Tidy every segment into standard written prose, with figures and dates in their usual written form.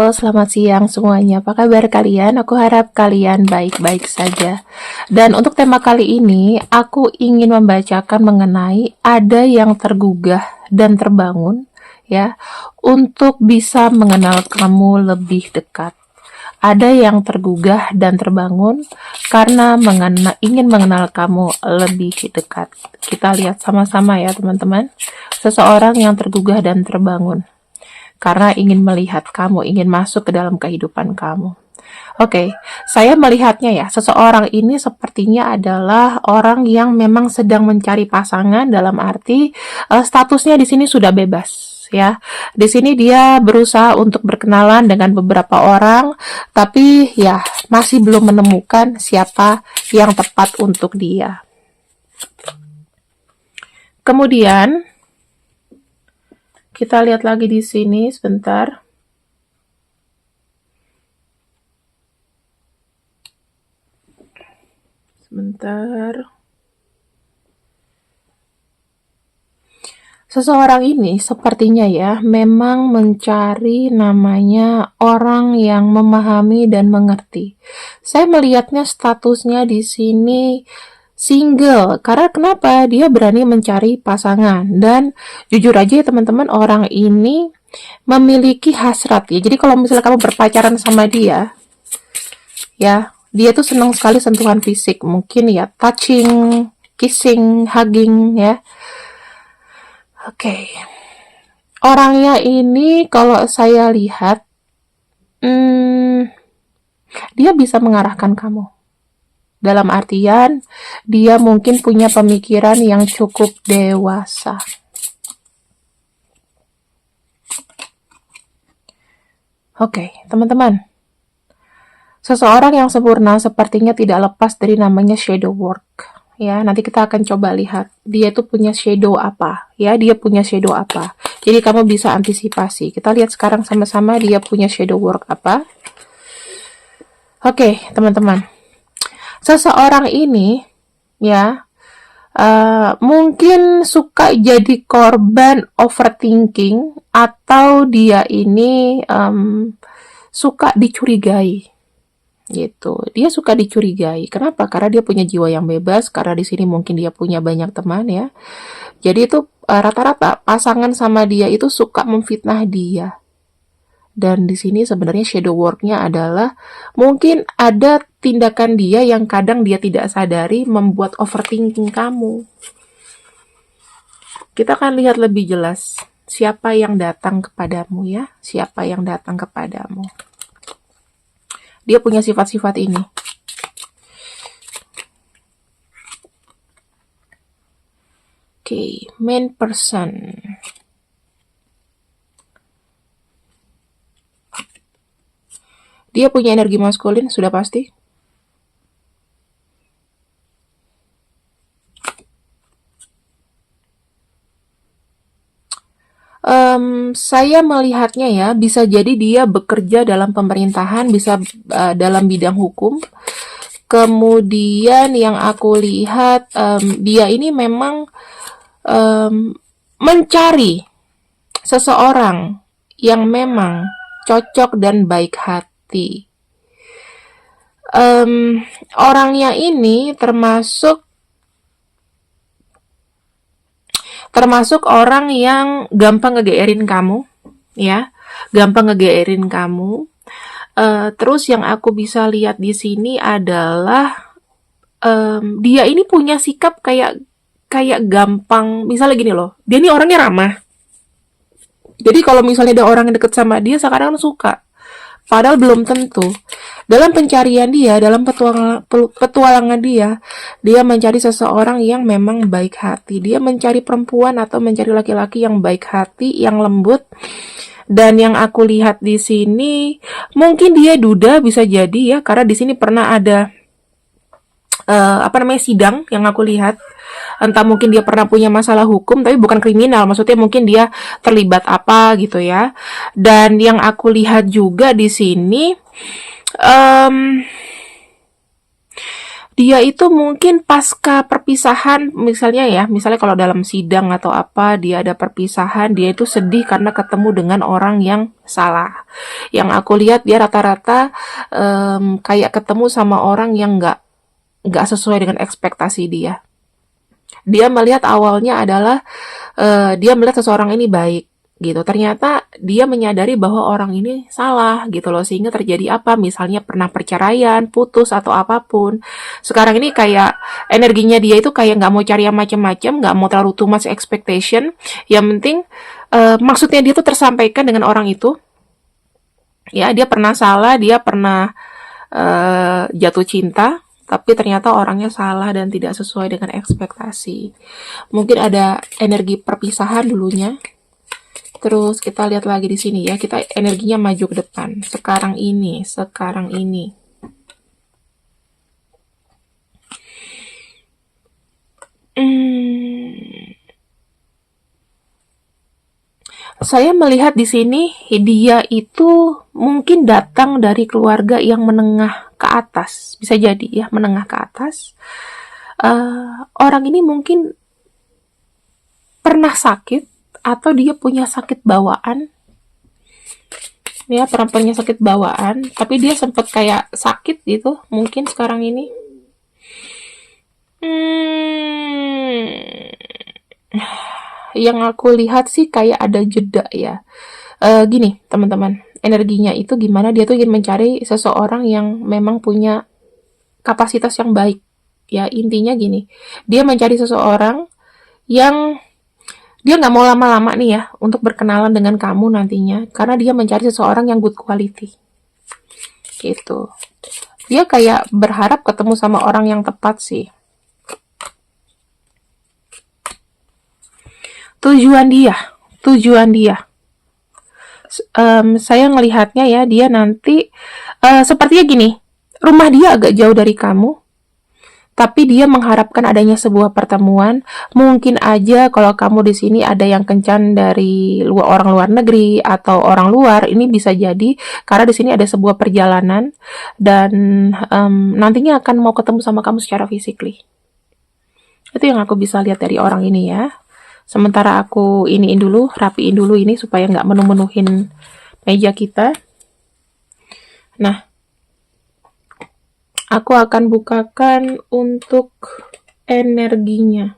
Halo, selamat siang semuanya. Apa kabar kalian? Aku harap kalian baik-baik saja. Dan untuk tema kali ini, aku ingin membacakan mengenai ada yang tergugah dan terbangun, ya, untuk bisa mengenal kamu lebih dekat. Ada yang tergugah dan terbangun karena ingin mengenal kamu lebih dekat. Kita lihat sama-sama ya, teman-teman. Seseorang yang tergugah dan terbangun karena ingin melihat kamu, ingin masuk ke dalam kehidupan kamu. Oke, saya melihatnya ya, seseorang ini sepertinya adalah orang yang memang sedang mencari pasangan, dalam arti statusnya di sini sudah bebas ya. Di sini dia berusaha untuk berkenalan dengan beberapa orang, tapi ya masih belum menemukan siapa yang tepat untuk dia. Kemudian kita lihat lagi di sini sebentar. Seseorang ini sepertinya ya memang mencari namanya orang yang memahami dan mengerti. Saya melihatnya statusnya di sini single. Karena kenapa? Dia berani mencari pasangan. Dan jujur aja ya teman-teman, orang ini memiliki hasrat ya. Jadi kalau misalnya kamu berpacaran sama dia, ya, dia tuh senang sekali sentuhan fisik. Mungkin ya touching, kissing, hugging ya. Oke. Orangnya ini kalau saya lihat, dia bisa mengarahkan kamu. Dalam artian, dia mungkin punya pemikiran yang cukup dewasa. Oke, teman-teman. Seseorang yang sempurna sepertinya tidak lepas dari namanya shadow work. Ya, nanti kita akan coba lihat dia itu punya shadow apa. Ya, dia punya shadow apa. Jadi kamu bisa antisipasi. Kita lihat sekarang sama-sama dia punya shadow work apa. Oke, teman-teman. Seseorang ini ya mungkin suka jadi korban overthinking, atau dia ini suka dicurigai gitu. Dia suka dicurigai. Kenapa? Karena dia punya jiwa yang bebas, karena di sini mungkin dia punya banyak teman ya. Jadi itu rata-rata pasangan sama dia itu suka memfitnah dia. Dan di sini sebenarnya shadow work-nya adalah mungkin ada tindakan dia yang kadang dia tidak sadari membuat overthinking kamu. Kita akan lihat lebih jelas siapa yang datang kepadamu ya, siapa yang datang kepadamu. Dia punya sifat-sifat ini. Oke, main person. Dia punya energi maskulin, sudah pasti. Saya melihatnya ya, bisa jadi dia bekerja dalam pemerintahan, bisa dalam bidang hukum. Kemudian yang aku lihat, dia ini memang mencari seseorang yang memang cocok dan baik hati. Orangnya ini termasuk orang yang gampang ngegeerin kamu, ya, gampang ngegeerin kamu. Terus yang aku bisa lihat di sini adalah dia ini punya sikap kayak gampang, misalnya gini loh, dia ini orangnya ramah. Jadi kalau misalnya ada orang yang deket sama dia, sekarang suka. Padahal belum tentu. Dalam pencarian dia, dalam petualangan dia mencari seseorang yang memang baik hati. Dia mencari perempuan atau mencari laki-laki yang baik hati, yang lembut. Dan yang aku lihat di sini, mungkin dia duda, bisa jadi ya, karena di sini pernah ada sidang yang aku lihat. Entah mungkin dia pernah punya masalah hukum, tapi bukan kriminal, maksudnya mungkin dia terlibat apa gitu ya. Dan yang aku lihat juga di sini, Dia itu mungkin pasca perpisahan, misalnya kalau dalam sidang atau apa, dia ada perpisahan, dia itu sedih karena ketemu dengan orang yang salah. Yang aku lihat dia rata-rata kayak ketemu sama orang yang nggak sesuai dengan ekspektasi dia. Dia melihat awalnya adalah dia melihat seseorang ini baik gitu. Ternyata dia menyadari bahwa orang ini salah gitu loh, sehingga terjadi apa? Misalnya pernah perceraian, putus atau apapun. Sekarang ini kayak energinya dia itu kayak nggak mau cari yang macam-macam, nggak mau terlalu too much expectation. Yang penting maksudnya dia tuh tersampaikan dengan orang itu. Ya, dia pernah salah, dia pernah jatuh cinta, tapi ternyata orangnya salah dan tidak sesuai dengan ekspektasi. Mungkin ada energi perpisahan dulunya. Terus kita lihat lagi di sini ya, kita energinya maju ke depan. Sekarang ini. Saya melihat di sini dia itu mungkin datang dari keluarga yang menengah ke atas, bisa jadi ya menengah ke atas. Orang ini mungkin pernah sakit atau dia punya sakit bawaan, ya pernah punya sakit bawaan, tapi dia sempat kayak sakit gitu, mungkin sekarang ini. Yang aku lihat sih kayak ada jeda ya. Gini teman-teman, energinya itu gimana, dia tuh ingin mencari seseorang yang memang punya kapasitas yang baik. Ya intinya gini, dia mencari seseorang yang dia nggak mau lama-lama nih ya untuk berkenalan dengan kamu nantinya, karena dia mencari seseorang yang good quality gitu. Dia kayak berharap ketemu sama orang yang tepat sih. Tujuan dia saya ngelihatnya ya, dia nanti sepertinya gini, rumah dia agak jauh dari kamu, tapi dia mengharapkan adanya sebuah pertemuan. Mungkin aja kalau kamu di sini ada yang kencan dari orang luar negeri atau orang luar, ini bisa jadi karena di sini ada sebuah perjalanan dan nantinya akan mau ketemu sama kamu secara physically. Itu yang aku bisa lihat dari orang ini ya. Sementara aku rapiin dulu ini supaya nggak menu-menuhin meja kita. Nah, aku akan bukakan untuk energinya.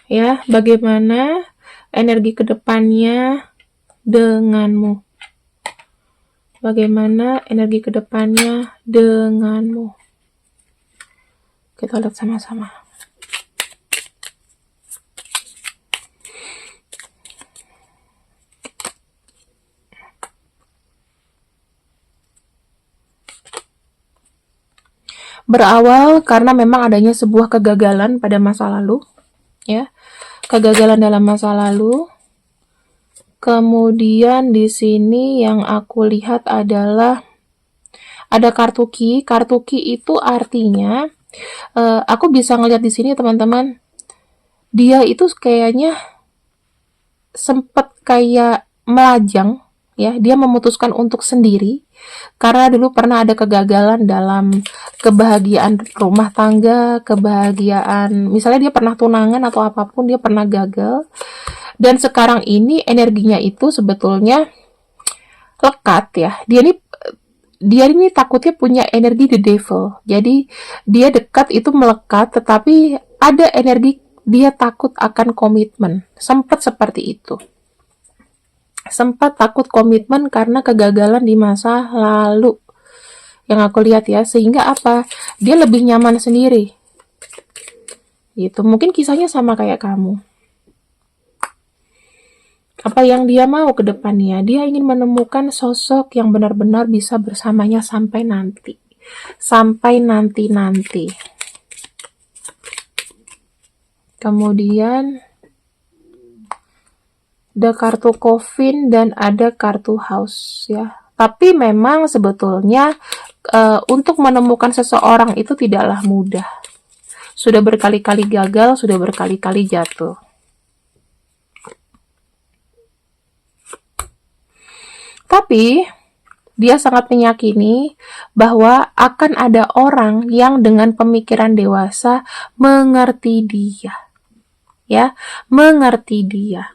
Ya, bagaimana energi kedepannya denganmu? Bagaimana energi kedepannya denganmu? Kita lihat sama-sama. Berawal karena memang adanya sebuah kegagalan pada masa lalu, ya, kegagalan dalam masa lalu. Kemudian di sini yang aku lihat adalah ada kartu ki. Kartu ki itu artinya, aku bisa ngelihat di sini teman-teman, dia itu kayaknya sempat kayak melajang, ya, dia memutuskan untuk sendiri. Karena dulu pernah ada kegagalan dalam kebahagiaan rumah tangga, kebahagiaan, misalnya dia pernah tunangan atau apapun, dia pernah gagal. Dan sekarang ini energinya itu sebetulnya lekat ya. Dia ini takutnya punya energi the devil. Jadi dia dekat itu melekat, tetapi ada energi dia takut akan komitmen. Sempat seperti itu. Sempat takut komitmen karena kegagalan di masa lalu yang aku lihat ya, sehingga apa, dia lebih nyaman sendiri gitu. Mungkin kisahnya sama kayak kamu. Apa yang dia mau ke depannya, dia ingin menemukan sosok yang benar-benar bisa bersamanya sampai nanti, kemudian ada kartu coffin dan ada kartu house ya. Tapi memang sebetulnya untuk menemukan seseorang itu tidaklah mudah. Sudah berkali-kali gagal, sudah berkali-kali jatuh. Tapi Dia sangat meyakini bahwa akan ada orang yang dengan pemikiran dewasa mengerti dia. Ya, mengerti dia.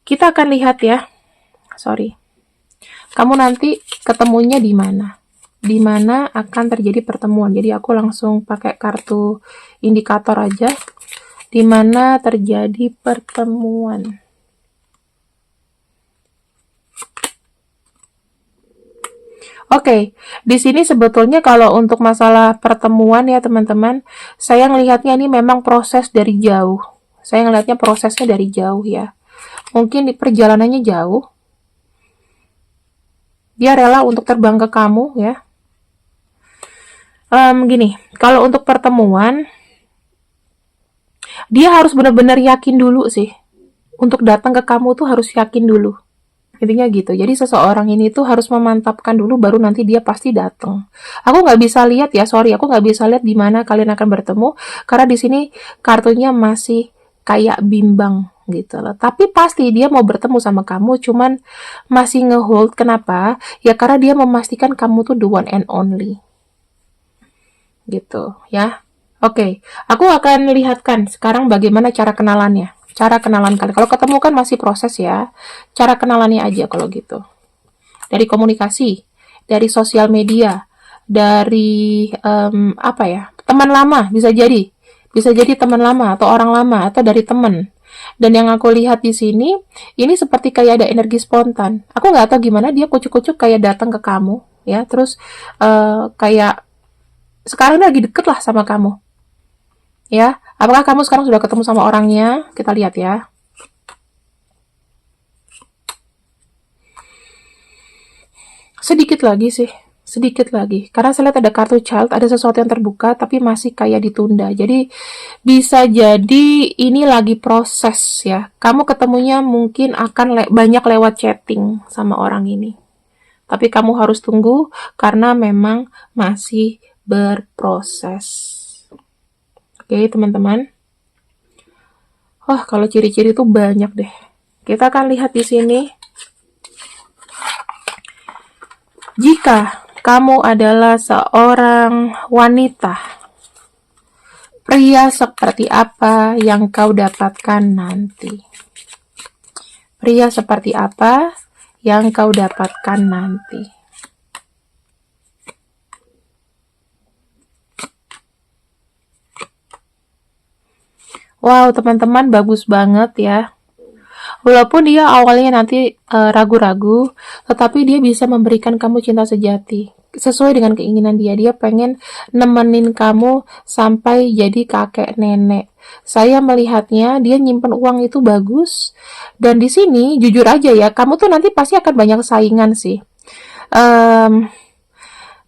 Kita akan lihat ya. Sorry. Kamu nanti ketemunya di mana? Di mana akan terjadi pertemuan. Jadi aku langsung pakai kartu indikator aja. Di mana terjadi pertemuan. Oke, di sini sebetulnya kalau untuk masalah pertemuan ya teman-teman, saya ngelihatnya ini memang proses dari jauh. Saya ngelihatnya prosesnya dari jauh ya. Mungkin di perjalanannya jauh. Dia rela untuk terbang ke kamu ya. Gini, kalau untuk pertemuan, dia harus benar-benar yakin dulu sih. Untuk datang ke kamu tuh harus yakin dulu. Intinya gitu. Jadi seseorang ini tuh harus memantapkan dulu baru nanti dia pasti datang. Aku nggak bisa lihat ya, sorry, aku nggak bisa lihat di mana kalian akan bertemu karena di sini kartunya masih kayak bimbang gitu loh. Tapi pasti dia mau bertemu sama kamu, cuman masih ngehold. Kenapa? Ya karena dia memastikan kamu tuh the one and only. Gitu ya. Oke, aku akan lihatkan sekarang bagaimana cara kenalannya. Cara kenalan kalian. Kalau ketemu kan masih proses ya. Cara kenalannya aja kalau gitu. Dari komunikasi, dari sosial media, dari apa ya? Teman lama bisa jadi. Bisa jadi teman lama atau orang lama atau dari teman. Dan yang aku lihat di sini, ini seperti kayak ada energi spontan. Aku nggak tahu gimana dia kucuk-kucuk kayak datang ke kamu, ya. Terus kayak sekarang ini lagi deket lah sama kamu, ya. Apakah kamu sekarang sudah ketemu sama orangnya? Kita lihat ya. Sedikit lagi sih, sedikit lagi. Karena saya lihat ada kartu child, ada sesuatu yang terbuka tapi masih kayak ditunda. Jadi bisa jadi ini lagi proses ya. Kamu ketemunya mungkin akan banyak lewat chatting sama orang ini. Tapi kamu harus tunggu karena memang masih berproses. Oke, teman-teman. Kalau ciri-ciri itu banyak deh. Kita akan lihat di sini. Jika kamu adalah seorang wanita, pria seperti apa yang kau dapatkan nanti? Pria seperti apa yang kau dapatkan nanti? Wow, teman-teman, bagus banget ya. Walaupun dia awalnya nanti ragu-ragu, tetapi dia bisa memberikan kamu cinta sejati. Sesuai dengan keinginan dia. Dia pengen nemenin kamu sampai jadi kakek nenek. Saya melihatnya, dia nyimpen uang itu bagus. Dan di sini, jujur aja ya, kamu tuh nanti pasti akan banyak saingan sih.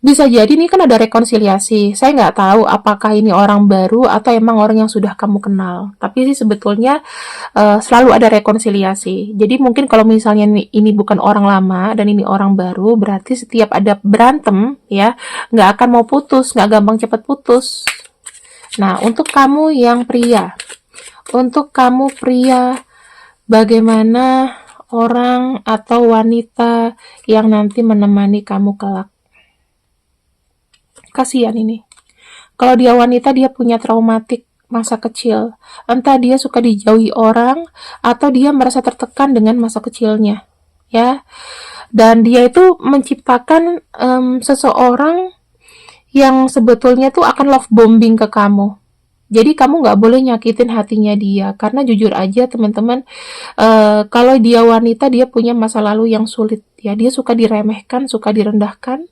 Bisa jadi ini kan ada rekonsiliasi. Saya nggak tahu apakah ini orang baru atau emang orang yang sudah kamu kenal. Tapi sih sebetulnya selalu ada rekonsiliasi. Jadi mungkin kalau misalnya ini bukan orang lama dan ini orang baru, berarti setiap ada berantem ya nggak akan mau putus, nggak gampang cepat putus. Nah, untuk kamu yang pria, bagaimana orang atau wanita yang nanti menemani kamu kelak? Kasihan ini. Kalau dia wanita, dia punya traumatik masa kecil. Entah dia suka dijauhi orang, atau dia merasa tertekan dengan masa kecilnya. Ya. Dan dia itu menciptakan seseorang yang sebetulnya tuh akan love bombing ke kamu. Jadi kamu nggak boleh nyakitin hatinya dia. Karena jujur aja teman-teman, kalau dia wanita, dia punya masa lalu yang sulit. Ya, dia suka diremehkan, suka direndahkan.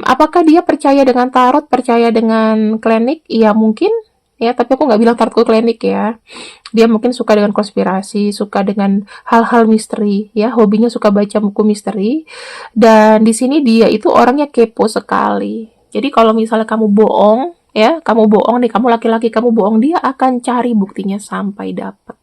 Apakah dia percaya dengan tarot, percaya dengan klinik? Iya mungkin ya, tapi aku nggak bilang tarot klinik ya. Dia mungkin suka dengan konspirasi, suka dengan hal-hal misteri ya, hobinya suka baca buku misteri. Dan di sini dia itu orangnya kepo sekali. Jadi kalau misalnya kamu bohong ya, kamu bohong nih, kamu laki-laki kamu bohong, dia akan cari buktinya sampai dapat.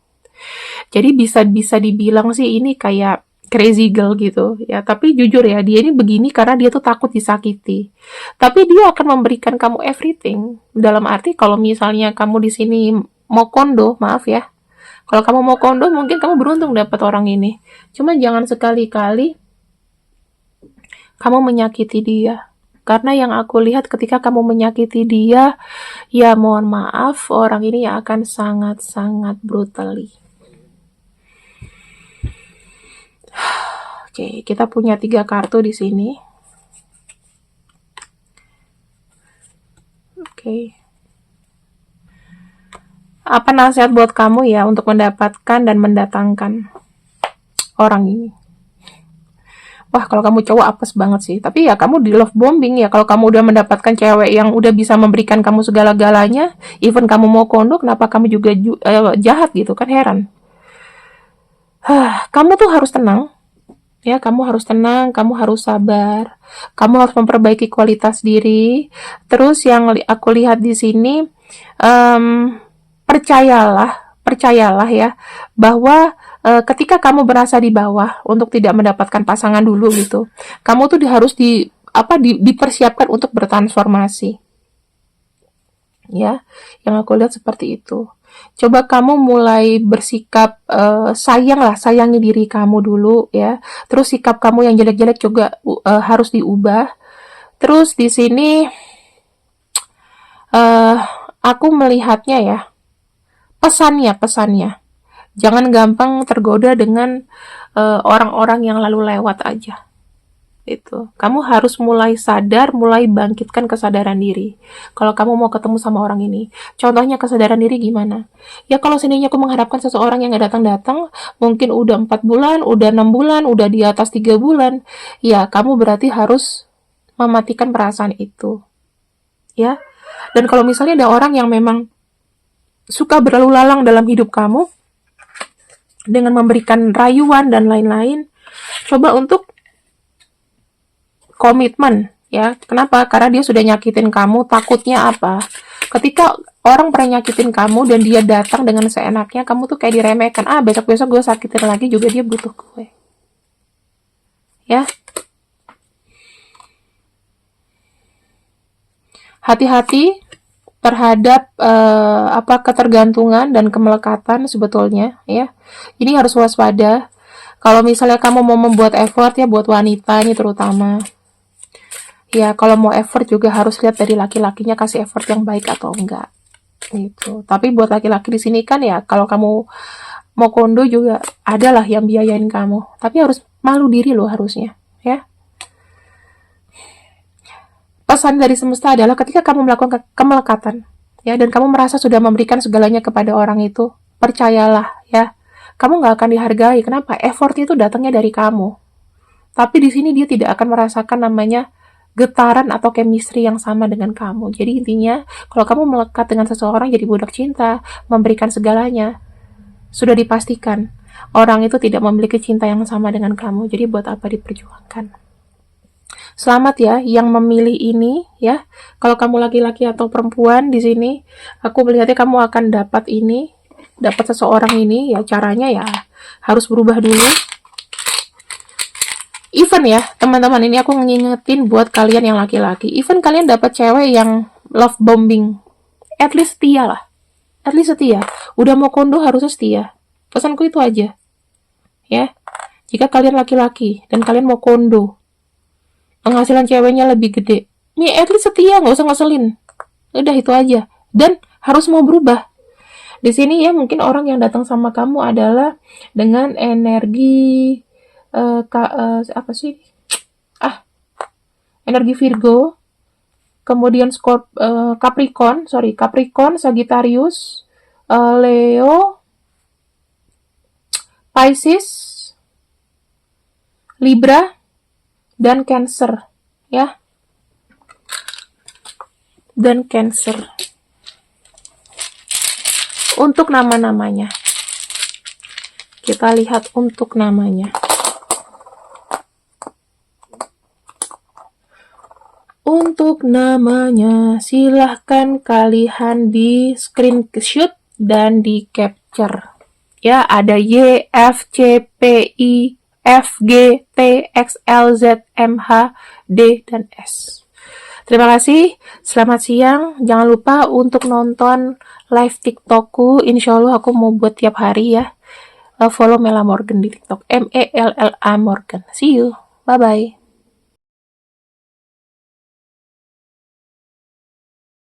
Jadi bisa dibilang sih ini kayak crazy girl gitu ya, tapi jujur ya, dia ini begini karena dia tuh takut disakiti. Tapi dia akan memberikan kamu everything. Dalam arti kalau misalnya kamu di sini mau kondo, maaf ya. Kalau kamu mau kondo, mungkin kamu beruntung dapat orang ini. Cuma jangan sekali-kali kamu menyakiti dia. Karena yang aku lihat ketika kamu menyakiti dia, ya mohon maaf, orang ini akan sangat-sangat brutally. Oke, kita punya 3 kartu di sini. Oke. Apa nasihat buat kamu ya untuk mendapatkan dan mendatangkan orang ini? Wah, kalau kamu cowok apes banget sih. Tapi ya kamu di love bombing ya. Kalau kamu udah mendapatkan cewek yang udah bisa memberikan kamu segala-galanya, even kamu mau kondo, kenapa kamu juga jahat gitu kan, heran. Kamu tuh harus tenang. Ya, kamu harus tenang, kamu harus sabar. Kamu harus memperbaiki kualitas diri. Terus yang aku lihat di sini, percayalah ya, bahwa ketika kamu berasa di bawah untuk tidak mendapatkan pasangan dulu gitu, kamu tuh harus dipersiapkan untuk bertransformasi. Ya, yang aku lihat seperti itu. Coba kamu mulai bersikap sayangi diri kamu dulu ya. Terus sikap kamu yang jelek-jelek juga harus diubah. Terus di sini aku melihatnya ya, pesannya. Jangan gampang tergoda dengan orang-orang yang lalu lewat aja. Itu. Kamu harus mulai sadar, mulai bangkitkan kesadaran diri. Kalau kamu mau ketemu sama orang ini. Contohnya kesadaran diri gimana? Ya kalau seandainya aku mengharapkan seseorang yang gak datang-datang, mungkin udah 4 bulan, udah 6 bulan, udah di atas 3 bulan, ya kamu berarti harus mematikan perasaan itu. Ya. Dan kalau misalnya ada orang yang memang suka berlalu lalang dalam hidup kamu, dengan memberikan rayuan dan lain-lain, coba untuk komitmen ya. Kenapa? Karena dia sudah nyakitin kamu. Takutnya apa? Ketika orang pernah nyakitin kamu dan dia datang dengan seenaknya, kamu tuh kayak diremehkan. Besok-besok gue sakitin lagi juga dia butuh gue. Ya. Hati-hati terhadap ketergantungan dan kemelekatan sebetulnya ya. Ini harus waspada. Kalau misalnya kamu mau membuat effort ya, buat wanita ini terutama. Ya, kalau mau effort juga harus lihat dari laki-lakinya kasih effort yang baik atau enggak. Gitu. Tapi buat laki-laki di sini kan ya, kalau kamu mau kondo juga adalah yang biayain kamu. Tapi harus malu diri loh harusnya, ya. Pesan dari semesta adalah ketika kamu melakukan kemelekatan, ya, dan kamu merasa sudah memberikan segalanya kepada orang itu, percayalah, ya, kamu nggak akan dihargai. Kenapa? Effort itu datangnya dari kamu. Tapi di sini dia tidak akan merasakan namanya getaran atau chemistry yang sama dengan kamu. Jadi intinya, kalau kamu melekat dengan seseorang jadi budak cinta, memberikan segalanya, sudah dipastikan orang itu tidak memiliki cinta yang sama dengan kamu. Jadi buat apa diperjuangkan? Selamat ya yang memilih ini ya. Kalau kamu laki-laki atau perempuan di sini, aku melihatnya kamu akan dapat seseorang ini ya. Caranya ya harus berubah dulu. Even ya teman-teman, ini aku ngingetin buat kalian yang laki-laki. Even kalian dapat cewek yang love bombing, at least setia lah. At least setia. Udah mau kondo harusnya setia. Pesanku itu aja. Ya. Jika kalian laki-laki dan kalian mau kondo, penghasilan ceweknya lebih gede, nih at least setia, nggak usah ngeselin. Udah itu aja. Dan harus mau berubah. Di sini ya mungkin orang yang datang sama kamu adalah dengan energi energi Virgo, kemudian Capricorn, Sagittarius, Leo, Pisces, Libra, dan Cancer, ya. Dan Cancer. Untuk nama-namanya. Kita lihat untuk namanya. Untuk namanya, silahkan kalian di screenshot dan di capture. Ya, ada Y, F, C, P, I, F, G, T, X, L, Z, M, H, D, dan S. Terima kasih, selamat siang. Jangan lupa untuk nonton live TikTokku. Insya Allah aku mau buat tiap hari ya. Follow Mela Morgan di TikTok. MELLA Morgan. See you. Bye-bye.